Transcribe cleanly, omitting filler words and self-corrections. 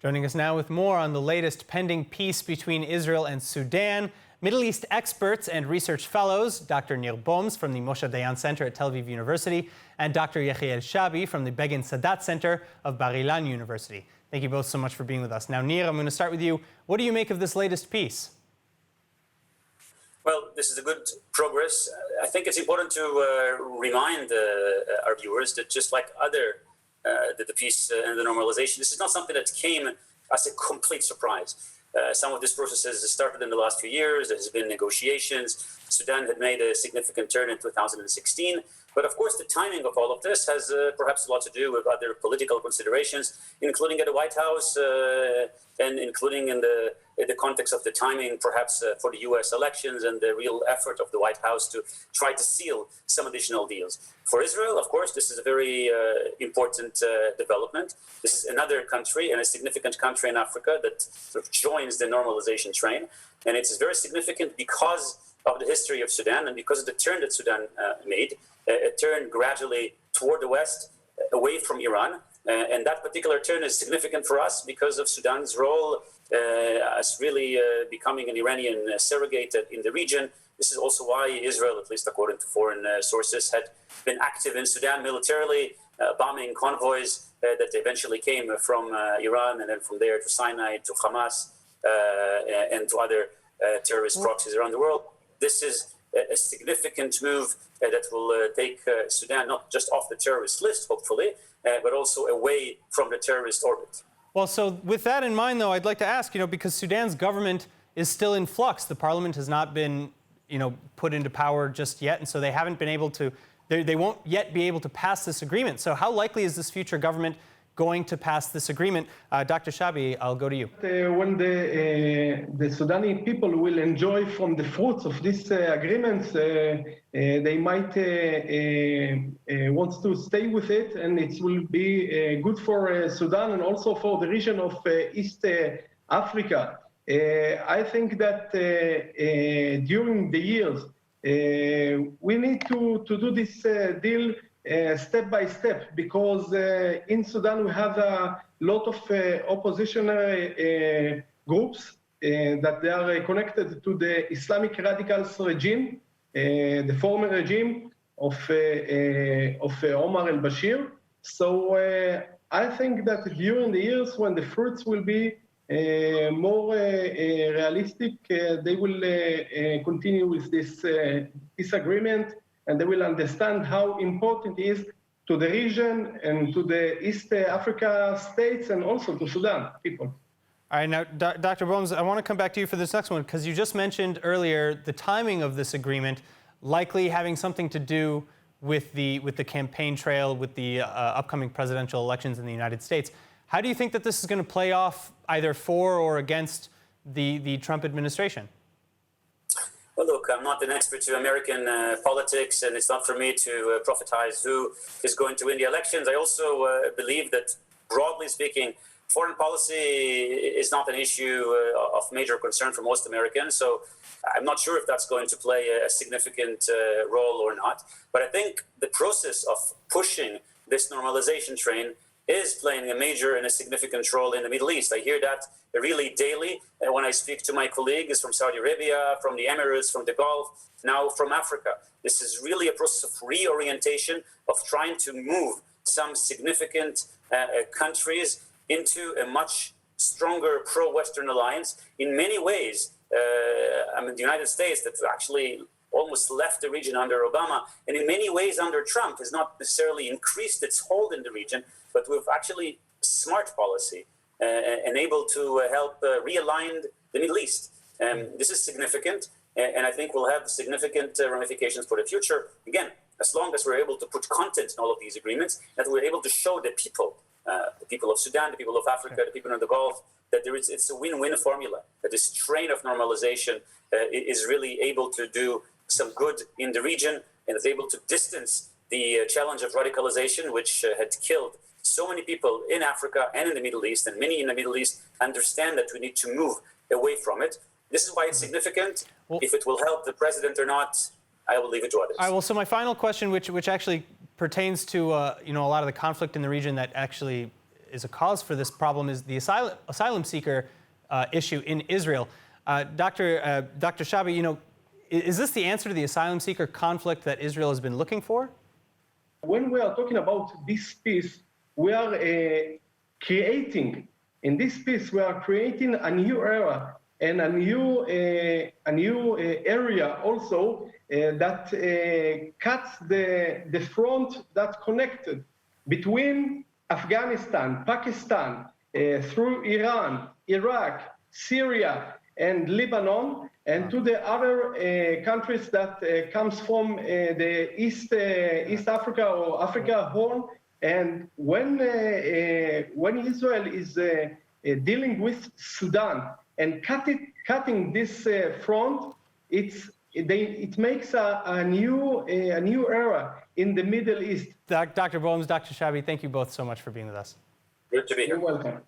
Joining us now with more on the latest pending peace between Israel and Sudan, Middle East experts and research fellows, Dr. Nir Boms from the Moshe Dayan Center at Tel Aviv University and Dr. Yechiel Shabi from the Begin Sadat Center of Bar-Ilan University. Thank you both so much for being with us. Now, Nir, I'm going to start with you. What do you make of this latest peace? Well, this is a good progress. I think it's important to remind our viewers that just like the peace and the normalization, this is not something that came as a complete surprise. Some of this process has started in the last few years. There has been negotiations. Sudan had made a significant turn in 2016. But of course, the timing of all of this has perhaps a lot to do with other political considerations, including at the White House and including in the context of the timing, perhaps for the U.S. elections and the real effort of the White House to try to seal some additional deals. For Israel, of course, this is a very important development. This is another country and a significant country in Africa that sort of joins the normalization train. And it's very significant because of the history of Sudan and because of the turn that Sudan made, a turn gradually toward the West, away from Iran. And that particular turn is significant for us because of Sudan's role as really becoming an Iranian surrogate in the region. This is also why Israel, at least according to foreign sources, had been active in Sudan militarily, bombing convoys that eventually came from Iran and then from there to Sinai, to Hamas, and to other terrorist proxies around the world. This is a significant move that will take Sudan not just off the terrorist list, hopefully, but also away from the terrorist orbit. Well, so with that in mind, though, I'd like to ask, because Sudan's government is still in flux. The parliament has not been, put into power just yet, and so they haven't been able to, they won't yet be able to pass this agreement. So how likely is this future government going to pass this agreement? Dr. Shabi, I'll go to you. When the Sudani people will enjoy from the fruits of these agreements, they might want to stay with it, and it will be good for Sudan and also for the region of East Africa. I think that during the years, we need to do this deal step by step, because in Sudan we have a lot of oppositional groups that they are connected to the Islamic radicals regime, the former regime of Omar al-Bashir. So I think that during the years when the fruits will be more realistic, they will continue with this agreement, and they will understand how important it is to the region and to the East Africa states and also to Sudan people. All right, now, Dr. Boms, I want to come back to you for this next one, because you just mentioned earlier the timing of this agreement likely having something to do with the campaign trail, with the upcoming presidential elections in the United States. How do you think that this is going to play off either for or against the Trump administration? Well, look, I'm not an expert to American politics, and it's not for me to prophesize who is going to win the elections. I also believe that, broadly speaking, foreign policy is not an issue of major concern for most Americans. So I'm not sure if that's going to play a significant role or not. But I think the process of pushing this normalization train is playing a major and a significant role in the Middle East. I hear that really daily when I speak to my colleagues from Saudi Arabia, from the Emirates, from the Gulf, now from Africa. This is really a process of reorientation, of trying to move some significant countries into a much stronger pro-Western alliance. In many ways, the United States, that actually almost left the region under Obama, and in many ways under Trump, has not necessarily increased its hold in the region, but with actually smart policy and able to help realign the Middle East. This is significant, and I think will have significant ramifications for the future. Again, as long as we're able to put content in all of these agreements, that we're able to show the people of Sudan, the people of Africa, the people in the Gulf, that it's a win-win formula, that this train of normalization is really able to do some good in the region and is able to distance the challenge of radicalization, which had killed so many people in Africa and in the Middle East, and many in the Middle East understand that we need to move away from it. This is why it's significant. Well, if it will help the president or not, I will leave it to others. All right, well, so my final question, which actually pertains to a lot of the conflict in the region that actually is a cause for this problem is the asylum seeker issue in Israel. Dr. Shabi, is this the answer to the asylum seeker conflict that Israel has been looking for? When we are talking about this peace, we are creating a new era and a new area also that cuts the front that connected between Afghanistan, Pakistan, through Iran, Iraq, Syria, and Lebanon, and to the other countries that comes from the East Africa or Africa Horn. And when Israel is dealing with Sudan and cutting this front, it makes a new era in the Middle East. Dr. Boms, Dr. Shabi, thank you both so much for being with us. Good to be here. You're welcome.